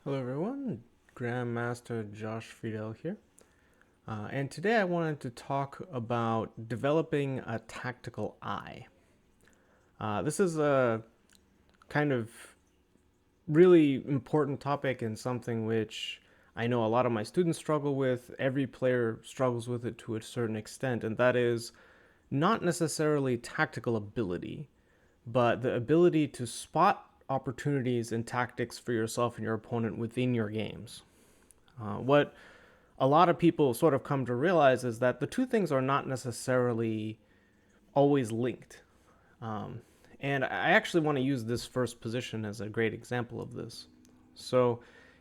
Hello everyone, Grandmaster Josh Friedel here. And today I wanted to talk about developing a tactical eye. This is a kind of really important topic and something which I know a lot of my students struggle with. Every player struggles with it to a certain extent, and that is not necessarily tactical ability, but the ability to spot opportunities and tactics for yourself and your opponent within your games. What a lot of people sort of come to realize is that the two things are not necessarily always linked. Um, and I actually want to use this first position as a great example of this. So,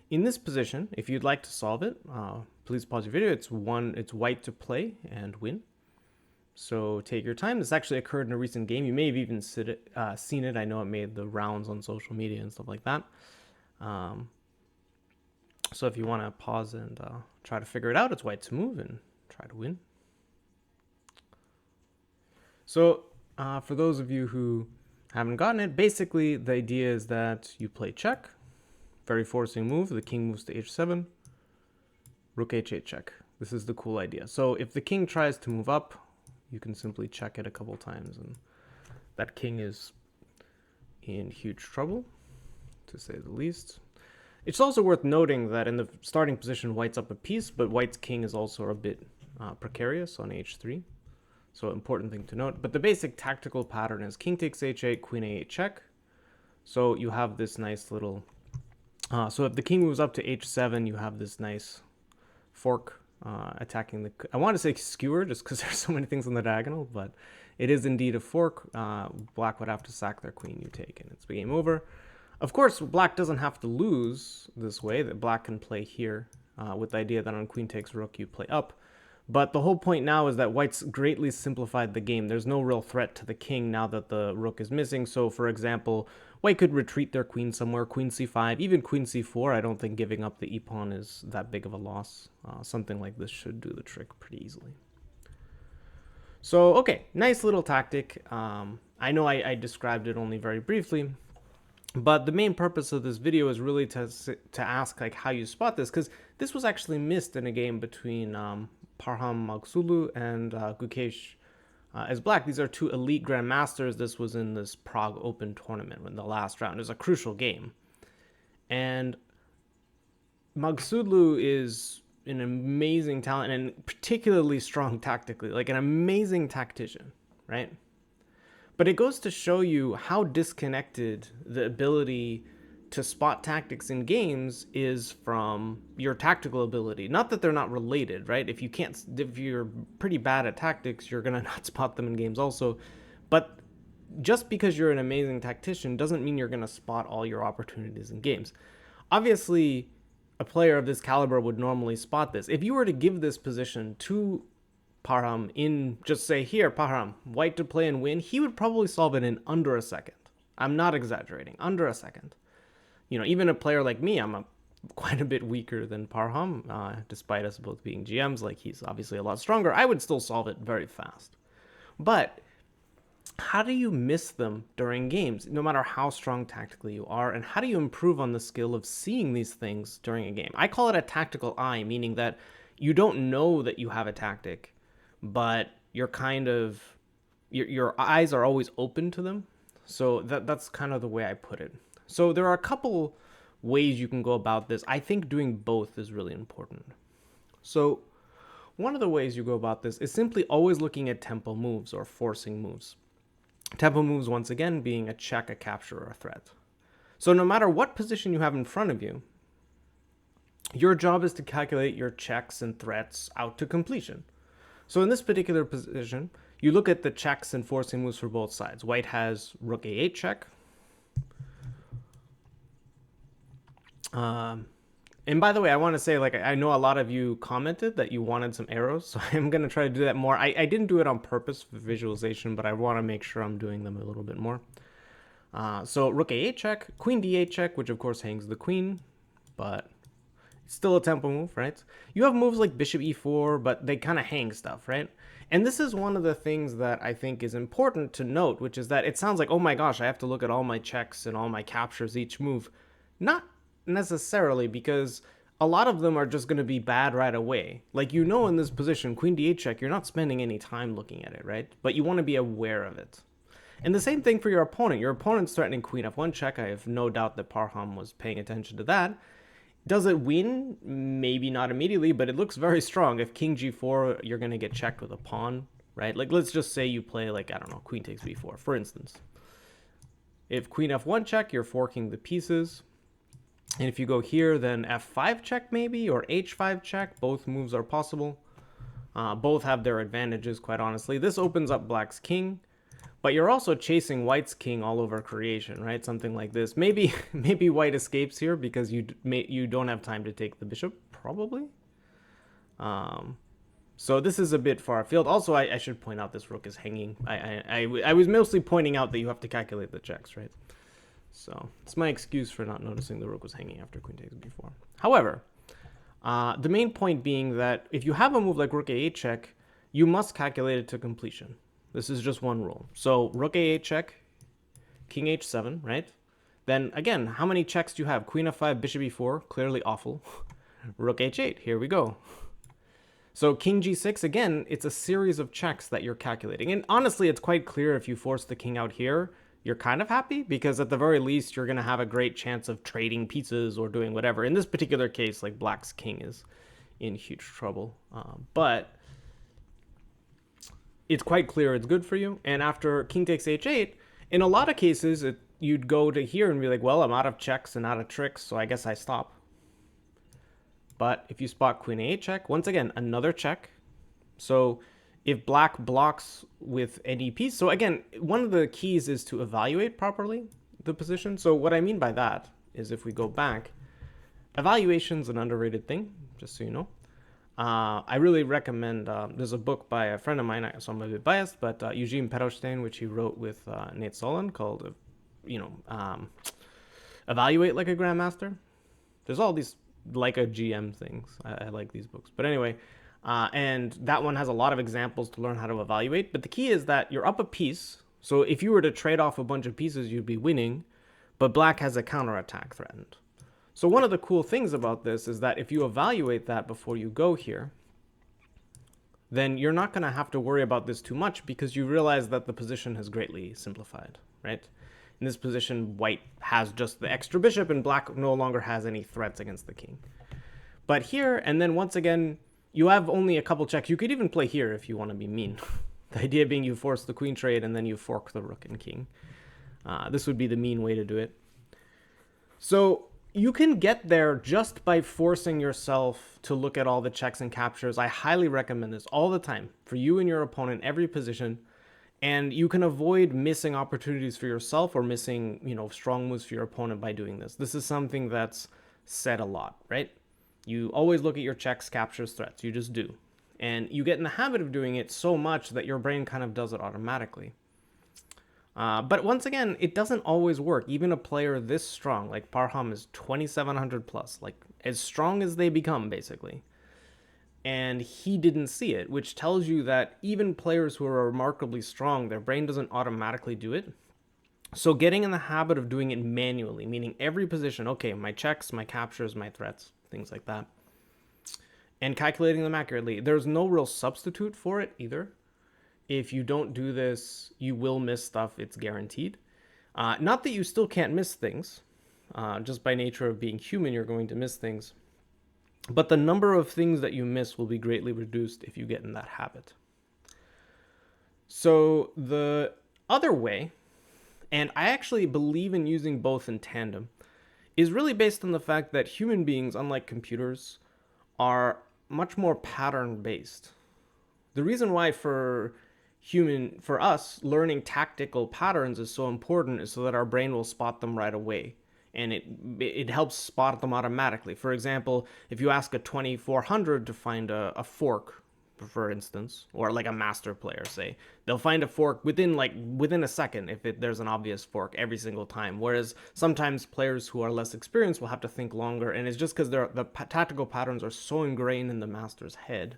in this position, if you'd like to solve it, please pause your video. It's white to play and win. So take your time. This actually occurred in a recent game. You may have even seen it. I know it made the rounds on social media and stuff like that. Um, so if you want to pause and try to figure it out, it's white to move and try to win. So for those of you who haven't gotten it, basically the idea is that you play check, very forcing move. The king moves to h7, rook h8 check. This is the cool idea. So if the king tries to move up, you can simply check it a couple times, and that king is in huge trouble, to say the least. It's also worth noting that in the starting position, white's up a piece, but white's king is also a bit precarious on h3. So important thing to note. But the basic tactical pattern is king takes h8, queen a8 check. So you have this nice little... so if the king moves up to h7, you have this nice fork attacking the... I want to say skewer just because there's so many things on the diagonal, but it is indeed a fork. Black would have to sack their queen, you take, and it's game over. Of course, black doesn't have to lose this way, that black can play here with the idea that on queen takes rook, you play up. But the whole point now is that white's greatly simplified the game. There's no real threat to the king now that the rook is missing. So, for example, white could retreat their queen somewhere, queen c5, even queen c4. I don't think giving up the e-pawn is that big of a loss. Something like this should do the trick pretty easily. So, okay, nice little tactic. I know I described it only very briefly. But the main purpose of this video is really to ask like how you spot this, because this was actually missed in a game between Parham Magsulu and Gukesh as black. These are two elite grandmasters. This was in this Prague Open tournament in the last round. It was a crucial game. And Magsulu is an amazing talent and particularly strong tactically, like an amazing tactician, right? But it goes to show you how disconnected the ability to spot tactics in games is from your tactical ability. Not that they're not related, right? If you're pretty bad at tactics, you're gonna not spot them in games also. But just because you're an amazing tactician doesn't mean you're gonna spot all your opportunities in games. Obviously, a player of this caliber would normally spot this. If you were to give this position to Parham in, just say here, Parham, white to play and win, he would probably solve it in under a second. I'm not exaggerating, under a second. You know, even a player like me, quite a bit weaker than Parham, despite us both being GMs, like he's obviously a lot stronger. I would still solve it very fast. But how do you miss them during games, no matter how strong tactically you are, and how do you improve on the skill of seeing these things during a game? I call it a tactical eye, meaning that you don't know that you have a tactic, but you're kind of your eyes are always open to them. So that's kind of the way I put it. So there are a couple ways you can go about this. I think doing both is really important. So one of the ways you go about this is simply always looking at tempo moves or forcing moves. Tempo moves, once again, being a check, a capture, or a threat. So no matter what position you have in front of you, your job is to calculate your checks and threats out to completion. So in this particular position, you look at the checks and forcing moves for both sides. White has rook a8 check. And by the way, I want to say, like, I know a lot of you commented that you wanted some arrows, so I'm going to try to do that more. I didn't do it on purpose for visualization, but I want to make sure I'm doing them a little bit more. So rook a8 check, queen d8 check, which of course hangs the queen, but it's still a tempo move, right? You have moves like bishop e4, but they kind of hang stuff, right? And this is one of the things that I think is important to note, which is that it sounds like, oh my gosh, I have to look at all my checks and all my captures each move. Not necessarily, because a lot of them are just going to be bad right away. Like, you know, in this position, queen d8 check, you're not spending any time looking at it, right? But you want to be aware of it. And the same thing for your opponent. Your opponent's threatening queen f1 check. I have no doubt that Parham was paying attention to that. Does it win? Maybe not immediately, but it looks very strong. If king g4, you're going to get checked with a pawn, right? Like, let's just say you play, like, I don't know, queen takes b4, for instance. If queen f1 check, you're forking the pieces. And if you go here, then f5 check maybe, or h5 check. Both moves are possible. Both have their advantages, quite honestly. This opens up black's king. But you're also chasing white's king all over creation, right? Something like this. Maybe white escapes here because you don't have time to take the bishop, probably. So this is a bit far afield. Also, I should point out this rook is hanging. I was mostly pointing out that you have to calculate the checks, right? So it's my excuse for not noticing the rook was hanging after queen takes b4. However, the main point being that if you have a move like rook a8 check, you must calculate it to completion. This is just one rule. So rook a8 check, king h7, right? Then again, how many checks do you have? Queen f5, bishop e4, clearly awful. Rook h8, here we go. So king g6, again, it's a series of checks that you're calculating. And honestly, it's quite clear if you force the king out here, you're kind of happy because at the very least, you're going to have a great chance of trading pieces or doing whatever. In this particular case, like black's king is in huge trouble. But it's quite clear it's good for you. And after king takes h8, in a lot of cases, you'd go to here and be like, well, I'm out of checks and out of tricks, so I guess I stop. But if you spot queen a8 check, once again, another check. So if black blocks with any piece, so again, one of the keys is to evaluate properly the position. So what I mean by that is if we go back, evaluation's an underrated thing, just so you know. I really recommend, there's a book by a friend of mine, so I'm a bit biased, but Eugene Perelstein, which he wrote with Nate Solon, called, Evaluate Like a Grandmaster. There's all these like a GM things. I like these books. But anyway, and that one has a lot of examples to learn how to evaluate. But the key is that you're up a piece. So if you were to trade off a bunch of pieces, you'd be winning, but black has a counterattack threatened. So one of the cool things about this is that if you evaluate that before you go here, then you're not going to have to worry about this too much because you realize that the position has greatly simplified, right? In this position, white has just the extra bishop and black no longer has any threats against the king. But here, and then once again, you have only a couple checks. You could even play here if you want to be mean. The idea being you force the queen trade and then you fork the rook and king. This would be the mean way to do it. So you can get there just by forcing yourself to look at all the checks and captures. I highly recommend this all the time for you and your opponent, every position. And you can avoid missing opportunities for yourself or missing, strong moves for your opponent by doing this. This is something that's said a lot, right? You always look at your checks, captures, threats. You just do. And you get in the habit of doing it so much that your brain kind of does it automatically. But once again, it doesn't always work. Even a player this strong, like Parham is 2,700 plus, like as strong as they become, basically. And he didn't see it, which tells you that even players who are remarkably strong, their brain doesn't automatically do it. So getting in the habit of doing it manually, meaning every position, okay, my checks, my captures, my threats, things like that, and calculating them accurately. There's no real substitute for it either. If you don't do this, you will miss stuff. It's guaranteed. Not that you still can't miss things. Just by nature of being human, you're going to miss things. But the number of things that you miss will be greatly reduced if you get in that habit. So the other way, and I actually believe in using both in tandem, is really based on the fact that human beings, unlike computers, are much more pattern-based. The reason why for us, learning tactical patterns is so important is so that our brain will spot them right away. And it helps spot them automatically. For example, if you ask a 2400 to find a fork, for instance, or like a master player, say, they'll find a fork within a second if there's an obvious fork every single time. Whereas sometimes players who are less experienced will have to think longer. And it's just because the tactical patterns are so ingrained in the master's head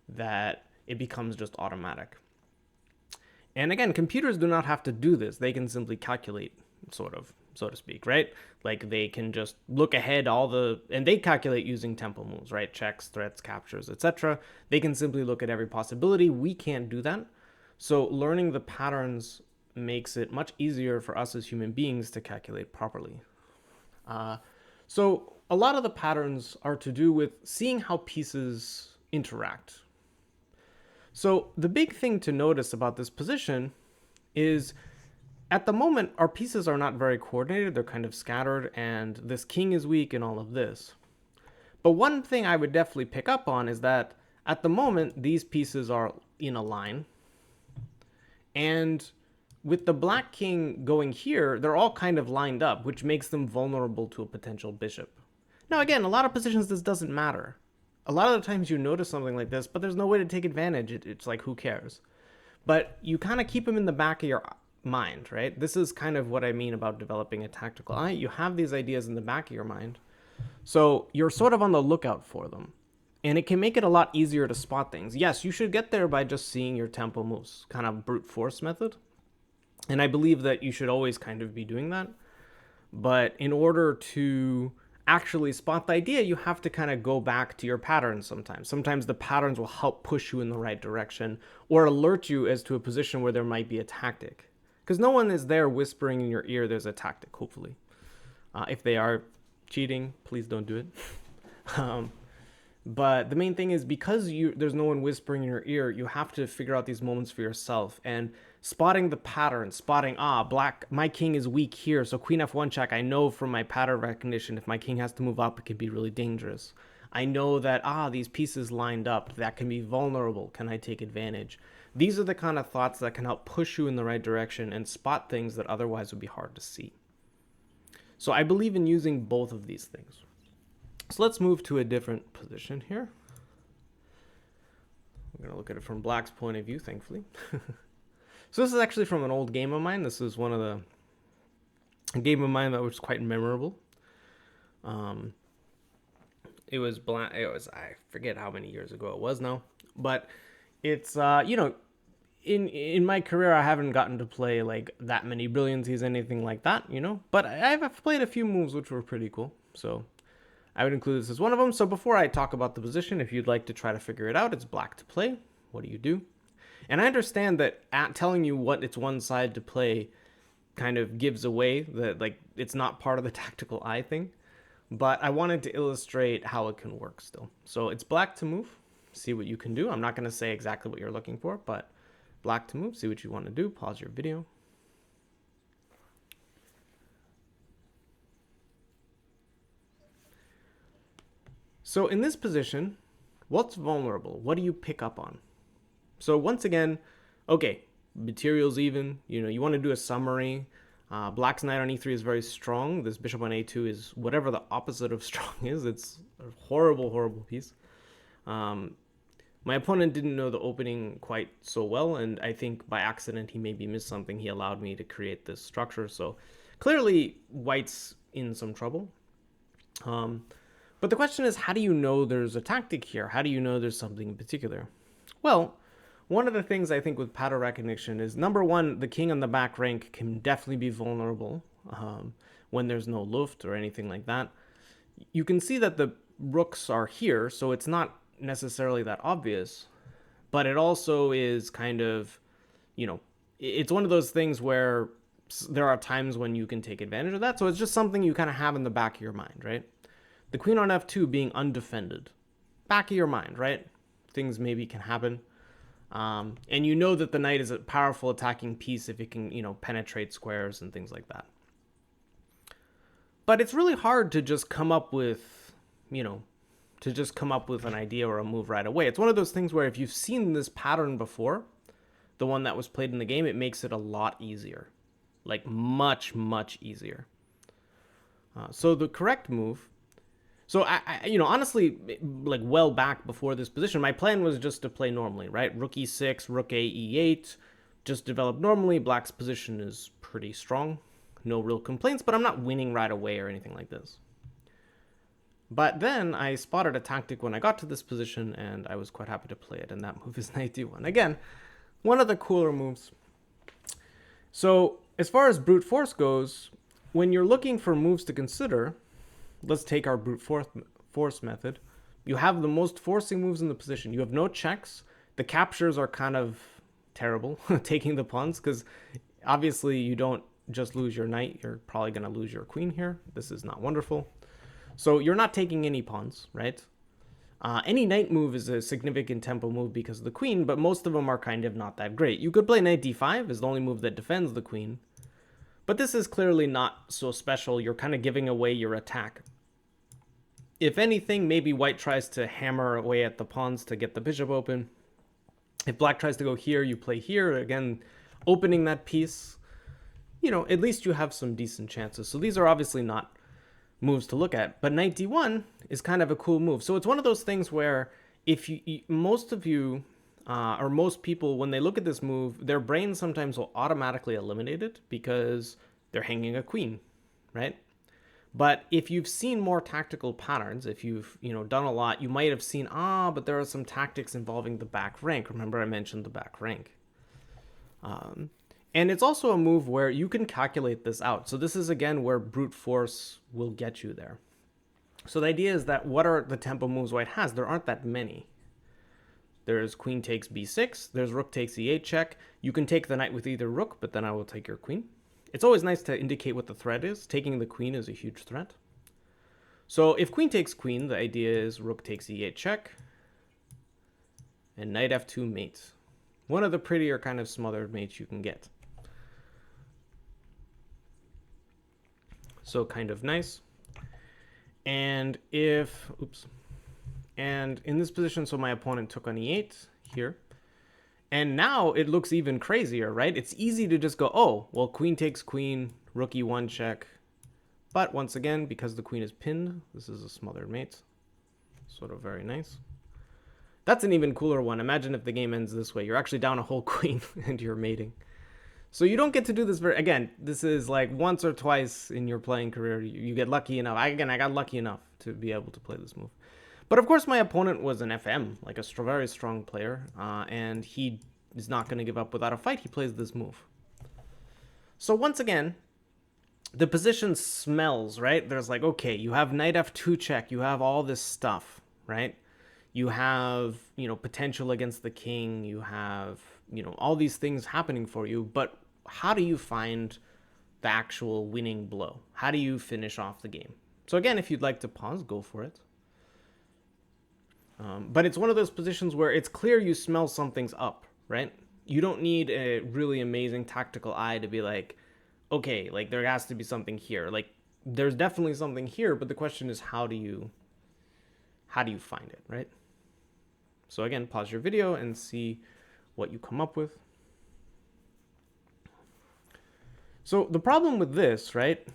that it becomes just automatic. And again, computers do not have to do this. They can simply calculate, sort of. so to speak, right? Like they can just look ahead and they calculate using tempo moves, right? Checks, threats, captures, etc. They can simply look at every possibility. We can't do that. So learning the patterns makes it much easier for us as human beings to calculate properly. So a lot of the patterns are to do with seeing how pieces interact. So the big thing to notice about this position is at the moment, our pieces are not very coordinated. They're kind of scattered, and this king is weak and all of this. But one thing I would definitely pick up on is that at the moment, these pieces are in a line. And with the black king going here, they're all kind of lined up, which makes them vulnerable to a potential bishop. Now, again, a lot of positions this doesn't matter. A lot of the times you notice something like this, but there's no way to take advantage. It's like, who cares? But you kind of keep them in the back of your mind, right? This is kind of what I mean about developing a tactical eye. You have these ideas in the back of your mind. So you're sort of on the lookout for them. And it can make it a lot easier to spot things. Yes, you should get there by just seeing your tempo moves, kind of brute force method. And I believe that you should always kind of be doing that. But in order to actually spot the idea, you have to kind of go back to your patterns sometimes. Sometimes the patterns will help push you in the right direction or alert you as to a position where there might be a tactic. Because no one is there whispering in your ear there's a tactic, hopefully. If they are cheating, please don't do it. But the main thing is because there's no one whispering in your ear, you have to figure out these moments for yourself. And spotting the pattern, spotting, my king is weak here, so queen f1 check, I know from my pattern recognition, if my king has to move up, it can be really dangerous. I know that, these pieces lined up, that can be vulnerable. Can I take advantage? These are the kind of thoughts that can help push you in the right direction and spot things that otherwise would be hard to see. So I believe in using both of these things. So let's move to a different position here. We're going to look at it from black's point of view, thankfully. So this is actually from an old game of mine. This is a game of mine that was quite memorable. It was I forget how many years ago it was now, but it's in my career I haven't gotten to play like that many brilliancies, anything like that, but I've played a few moves which were pretty cool. So I would include this as one of them. So before I talk about the position, if you'd like to try to figure it out, it's black to play. What do? And I understand that telling you what it's one side to play kind of gives away that like it's not part of the tactical eye thing, but I wanted to illustrate how it can work still. So it's black to move, see what you can do. I'm not going to say exactly what you're looking for, but black to move, see what you want to do. Pause your video. So in this position, what's vulnerable? What do you pick up on? So once again, okay, material's even. You want to do a summary. Black's knight on e3 is very strong. This bishop on a2 is whatever the opposite of strong is. It's a horrible, horrible piece. My opponent didn't know the opening quite so well, and I think by accident he maybe missed something. He allowed me to create this structure. So clearly white's in some trouble. But the question is, how do you know there's a tactic here? How do you know there's something in particular? Well, one of the things I think with pattern recognition is, number one, the king on the back rank can definitely be vulnerable when there's no luft or anything like that. You can see that the rooks are here, so it's not necessarily that obvious, but it also is kind of, it's one of those things where there are times when you can take advantage of that. So it's just something you kind of have in the back of your mind, right? The queen on f2 being undefended. Back of your mind, right? Things maybe can happen. And you know that the knight is a powerful attacking piece if it can, penetrate squares and things like that. But it's really hard to just come up with, an idea or a move right away. It's one of those things where if you've seen this pattern before, the one that was played in the game, it makes it a lot easier. Like much, much easier. So the correct move... So, honestly, like well back before this position, my plan was just to play normally, right? Rook e6, rook a, e8, just develop normally. Black's position is pretty strong. No real complaints, but I'm not winning right away or anything like this. But then I spotted a tactic when I got to this position, and I was quite happy to play it, and that move is knight d1. Again, one of the cooler moves. So, as far as brute force goes, when you're looking for moves to consider, let's take our brute force method. You have the most forcing moves in the position. You have no checks. The captures are kind of terrible, taking the pawns, because obviously you don't just lose your knight. You're probably going to lose your queen here. This is not wonderful. So you're not taking any pawns, right? Any knight move is a significant tempo move because of the queen, but most of them are kind of not that great. You could play knight d5 as the only move that defends the queen, but this is clearly not so special. You're kind of giving away your attack. If anything, maybe white tries to hammer away at the pawns to get the bishop open. If black tries to go here, you play here. Again, opening that piece, at least you have some decent chances. So these are obviously not moves to look at, but knight d1 is kind of a cool move. So it's one of those things where if most of you or most people, when they look at this move, their brain sometimes will automatically eliminate it because they're hanging a queen, right? But if you've seen more tactical patterns, if you've done a lot, you might have seen, but there are some tactics involving the back rank. Remember I mentioned the back rank. And it's also a move where you can calculate this out. So this is, again, where brute force will get you there. So the idea is that what are the tempo moves white has? There aren't that many. There's queen takes b6. There's rook takes e8 check. You can take the knight with either rook, but then I will take your queen. It's always nice to indicate what the threat is. Taking the queen is a huge threat. So if queen takes queen, the idea is rook takes e8 check. And knight f2 mate. One of the prettier kind of smothered mates you can get. So kind of nice. And in this position, so my opponent took on e8 here. And now it looks even crazier, right? It's easy to just go, oh, well, queen takes queen, rook e1 check. But once again, because the queen is pinned, this is a smothered mate. Sort of very nice. That's an even cooler one. Imagine if the game ends this way. You're actually down a whole queen and you're mating. So you don't get to do this again, this is like once or twice in your playing career. You get lucky enough. I got lucky enough to be able to play this move. But of course, my opponent was an FM, like a very strong player. And he is not going to give up without a fight. He plays this move. So once again, the position smells, right? There's like, okay, you have knight f2 check. You have all this stuff, right? You have, potential against the king. You have, all these things happening for you. But how do you find the actual winning blow? How do you finish off the game? So again, if you'd like to pause, go for it. But it's one of those positions where it's clear you smell something's up, right? You don't need a really amazing tactical eye to be like, okay, like there has to be something here. Like there's definitely something here, but the question is how do you find it, right? So again, pause your video and see what you come up with. So the problem with this, right,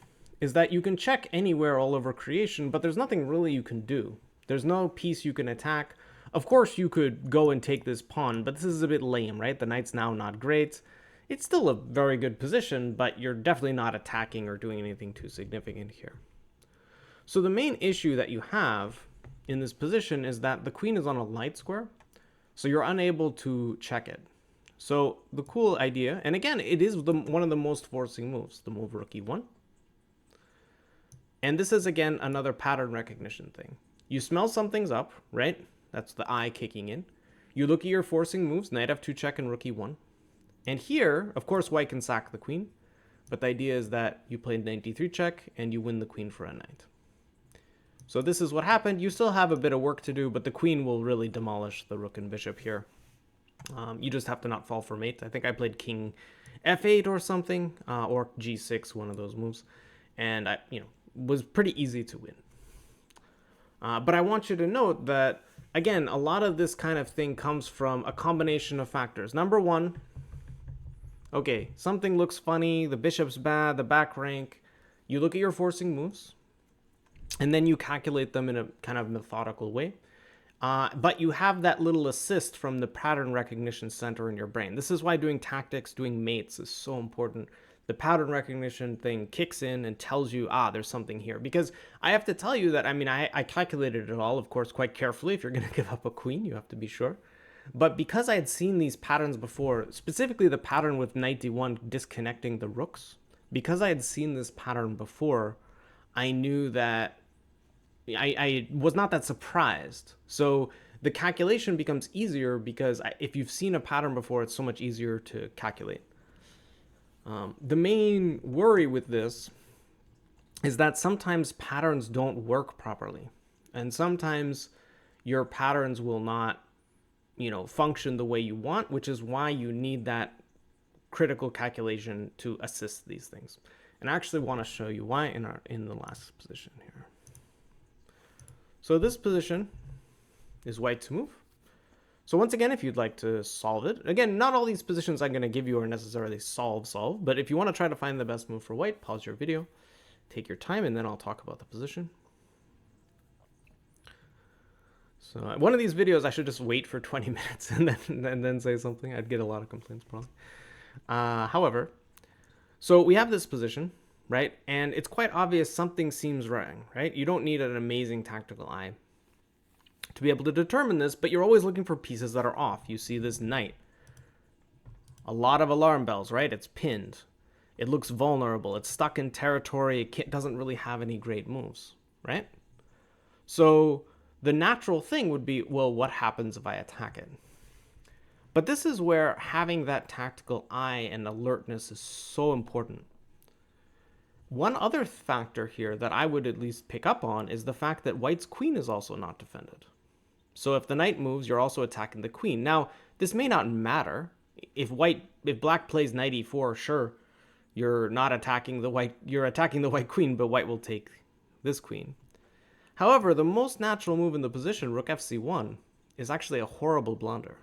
is that you can check anywhere all over creation, but there's nothing really you can do. There's no piece you can attack. Of course, you could go and take this pawn, but this is a bit lame, right? The knight's now not great. It's still a very good position, but you're definitely not attacking or doing anything too significant here. So the main issue that you have in this position is that the queen is on a light square, so you're unable to check it. So the cool idea, and again, it is one of the most forcing moves, the move rook e1. And this is, again, another pattern recognition thing. You smell something's up, right? That's the eye kicking in. You look at your forcing moves, knight f2 check and rook e1. And here, of course, white can sack the queen, but the idea is that you play knight d3 check and you win the queen for a knight. So this is what happened. You still have a bit of work to do, but the queen will really demolish the rook and bishop here. You just have to not fall for mate. I think I played king f8 or something, or g6, one of those moves, and I, was pretty easy to win. But I want you to note that, again, a lot of this kind of thing comes from a combination of factors. Number one, okay, something looks funny, the bishop's bad, the back rank. You look at your forcing moves, and then you calculate them in a kind of methodical way. But you have that little assist from the pattern recognition center in your brain. This is why doing tactics, doing mates is so important. The pattern recognition thing kicks in and tells you, there's something here. Because I have to tell you that, I calculated it all, of course, quite carefully. If you're going to give up a queen, you have to be sure. But because I had seen these patterns before, specifically the pattern with knight d1 disconnecting the rooks, because I had seen this pattern before, I knew that I was not that surprised. So the calculation becomes easier because if you've seen a pattern before, it's so much easier to calculate. The main worry with this is that sometimes patterns don't work properly. And sometimes your patterns will not, function the way you want, which is why you need that critical calculation to assist these things. And I actually want to show you why in the last position here. So this position is white to move. So once again, if you'd like to solve it, again, not all these positions I'm going to give you are necessarily solve, but if you want to try to find the best move for white, pause your video, take your time, and then I'll talk about the position. So one of these videos, I should just wait for 20 minutes and then say something. I'd get a lot of complaints probably. However, so we have this position, right? And it's quite obvious something seems wrong, right? You don't need an amazing tactical eye to be able to determine this, but you're always looking for pieces that are off. You see this knight. A lot of alarm bells, right? It's pinned. It looks vulnerable. It's stuck in territory. It doesn't really have any great moves, right? So the natural thing would be, well, what happens if I attack it? But this is where having that tactical eye and alertness is so important. One other factor here that I would at least pick up on is the fact that white's queen is also not defended. So if the knight moves, you're also attacking the queen. Now, this may not matter. If black plays knight e4, sure, you're not attacking the white, you're attacking the white queen, but white will take this queen. However, the most natural move in the position, rook fc1, is actually a horrible blunder.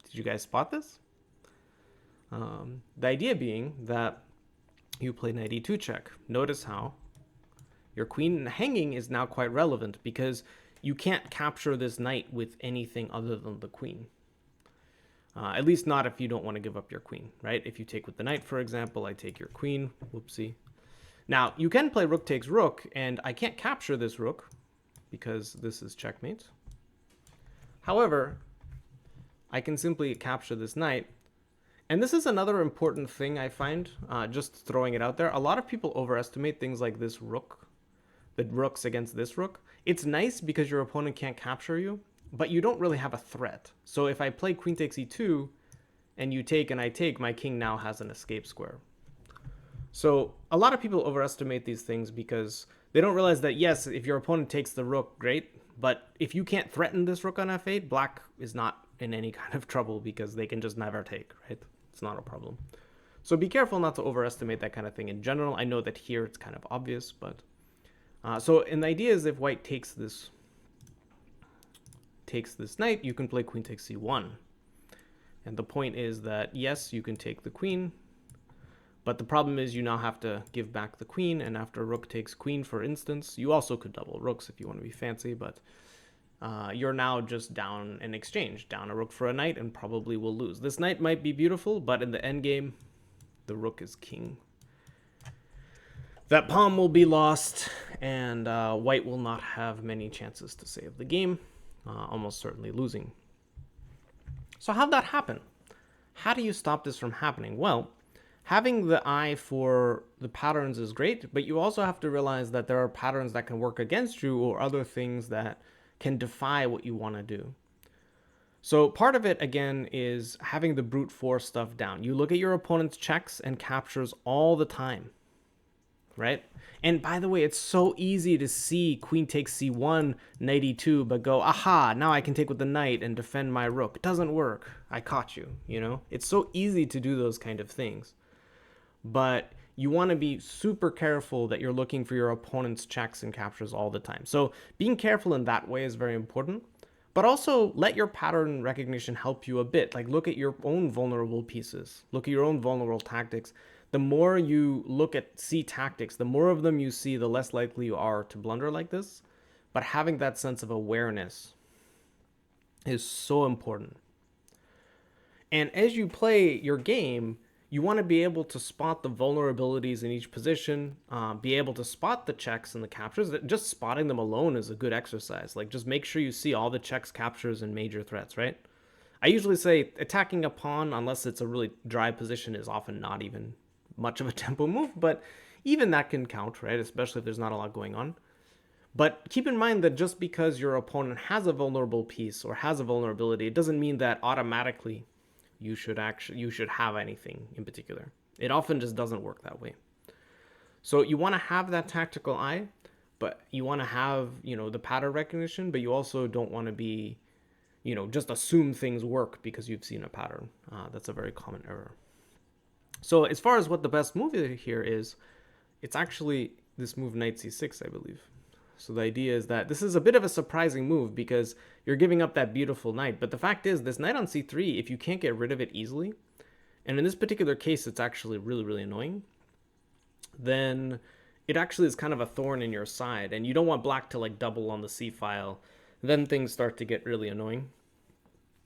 Did you guys spot this? The idea being that you play knight e2 check. Notice how your queen hanging is now quite relevant because you can't capture this knight with anything other than the queen. At least not if you don't want to give up your queen, right? If you take with the knight, for example, I take your queen. Whoopsie. Now, you can play rook takes rook, and I can't capture this rook because this is checkmate. However, I can simply capture this knight. And this is another important thing I find, just throwing it out there. A lot of people overestimate things like this rook, the rooks against this rook. It's nice because your opponent can't capture you, but you don't really have a threat. So if I play queen takes e2 and you take and I take, my king now has an escape square. So a lot of people overestimate these things because they don't realize that, yes, if your opponent takes the rook, great. But if you can't threaten this rook on f8, black is not in any kind of trouble because they can just never take, right? It's not a problem. So be careful not to overestimate that kind of thing in general. I know that here it's kind of obvious, but... and the idea is if white takes this knight, you can play queen takes c1. And the point is that, yes, you can take the queen, but the problem is you now have to give back the queen, and after rook takes queen, for instance, you also could double rooks if you want to be fancy, but you're now just down an exchange, down a rook for a knight, and probably will lose. This knight might be beautiful, but in the endgame, the rook is king. That pawn will be lost, and white will not have many chances to save the game, almost certainly losing. So how'd that happen? How do you stop this from happening? Well, having the eye for the patterns is great, but you also have to realize that there are patterns that can work against you or other things that can defy what you want to do. So part of it, again, is having the brute force stuff down. You look at your opponent's checks and captures all the time, right? And by the way, it's so easy to see queen takes c1, knight e2, but go, aha, now I can take with the knight and defend my rook. Doesn't work. I caught you, you know? It's so easy to do those kind of things. But you want to be super careful that you're looking for your opponent's checks and captures all the time. So being careful in that way is very important. But also let your pattern recognition help you a bit. Like look at your own vulnerable pieces. Look at your own vulnerable tactics. The more you see tactics, the more of them you see, the less likely you are to blunder like this. But having that sense of awareness is so important. And as you play your game, you want to be able to spot the vulnerabilities in each position, be able to spot the checks and the captures. Just spotting them alone is a good exercise. Like just make sure you see all the checks, captures, and major threats, right? I usually say attacking a pawn, unless it's a really dry position, is often not even much of a tempo move, but even that can count, right? Especially if there's not a lot going on. But keep in mind that just because your opponent has a vulnerable piece or has a vulnerability, it doesn't mean that automatically you should have anything in particular. It often just doesn't work that way. So you want to have that tactical eye, but you want to have, the pattern recognition, but you also don't want to be, just assume things work because you've seen a pattern. That's a very common error. So as far as what the best move here is, it's actually this move knight c6, I believe. So the idea is that this is a bit of a surprising move because you're giving up that beautiful knight. But the fact is, this knight on c3, if you can't get rid of it easily, and in this particular case, it's actually really, really annoying, then it actually is kind of a thorn in your side. And you don't want black to like double on the c file. Then things start to get really annoying.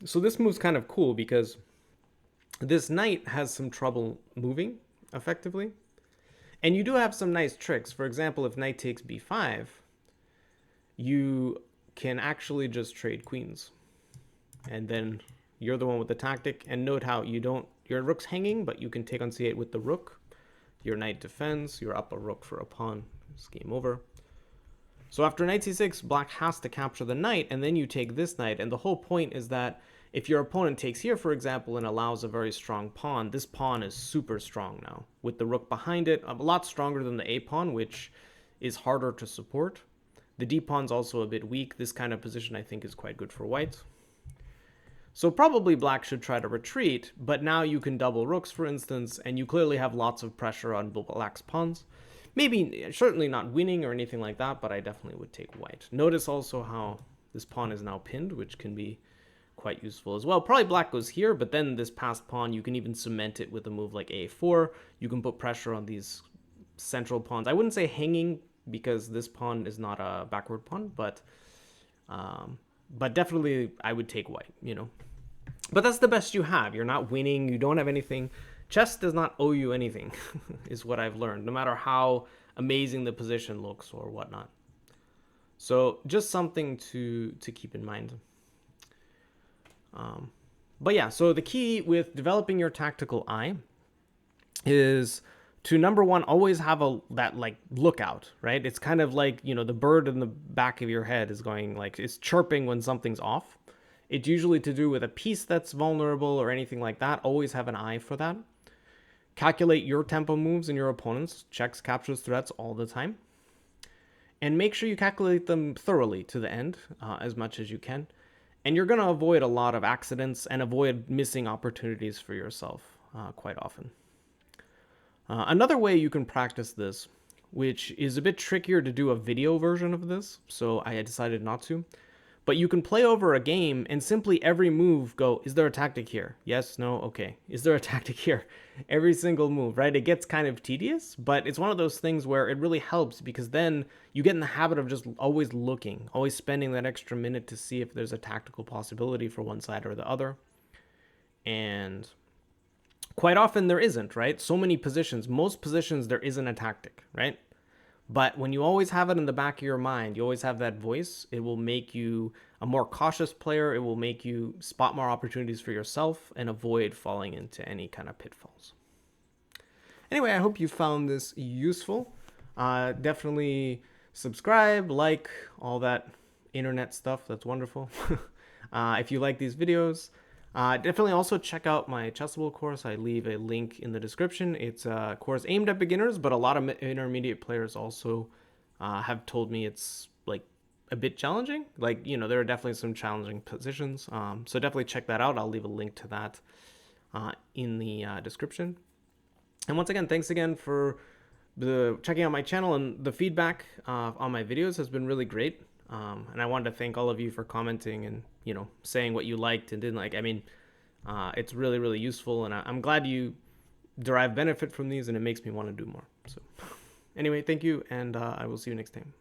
So this move's kind of cool because this knight has some trouble moving effectively. And you do have some nice tricks. For example, if knight takes b5, you can actually just trade queens. And then you're the one with the tactic. And note how your rook's hanging, but you can take on c8 with the rook. Your knight defends, you're up a rook for a pawn. It's game over. So after knight c6, black has to capture the knight, and then you take this knight. And the whole point is that if your opponent takes here, for example, and allows a very strong pawn, this pawn is super strong now. With the rook behind it, a lot stronger than the a pawn, which is harder to support. The d pawn's also a bit weak. This kind of position, I think, is quite good for white. So probably black should try to retreat, but now you can double rooks, for instance, and you clearly have lots of pressure on black's pawns. Maybe, certainly not winning or anything like that, but I definitely would take white. Notice also how this pawn is now pinned, which can be quite useful as well. Probably black goes here, but then this passed pawn, you can even cement it with a move like a4. You can put pressure on these central pawns. I wouldn't say hanging because this pawn is not a backward pawn, but definitely I would take white, But that's the best you have. You're not winning. You don't have anything. Chess does not owe you anything, is what I've learned, no matter how amazing the position looks or whatnot. So just something to keep in mind. But yeah, so the key with developing your tactical eye is to, number one, always have that like lookout, right? It's kind of like, the bird in the back of your head is going like, it's chirping when something's off. It's usually to do with a piece that's vulnerable or anything like that. Always have an eye for that. Calculate your tempo moves and your opponent's checks, captures, threats all the time. And make sure you calculate them thoroughly to the end, as much as you can. And you're going to avoid a lot of accidents and avoid missing opportunities for yourself quite often. Another way you can practice this, which is a bit trickier to do a video version of this, so I decided not to, but you can play over a game and simply every move go, is there a tactic here? Yes, no, okay. Is there a tactic here? Every single move, right? It gets kind of tedious, but it's one of those things where it really helps because then you get in the habit of just always looking, always spending that extra minute to see if there's a tactical possibility for one side or the other. And quite often there isn't, right? So many positions, most positions there isn't a tactic, right? But when you always have it in the back of your mind, you always have that voice, it will make you a more cautious player. It will make you spot more opportunities for yourself and avoid falling into any kind of pitfalls. Anyway, I hope you found this useful. Definitely subscribe, like, all that internet stuff. That's wonderful. If you like these videos, definitely also check out my Chessable course. I leave a link in the description. It's a course aimed at beginners, but a lot of intermediate players also have told me it's like a bit challenging. Like, there are definitely some challenging positions. So definitely check that out. I'll leave a link to that in the description. And once again, thanks again for checking out my channel, and the feedback on my videos has been really great. And I wanted to thank all of you for commenting and, saying what you liked and didn't like. I mean, it's really, really useful, and I'm glad you derive benefit from these, and it makes me want to do more. So anyway, thank you, and I will see you next time.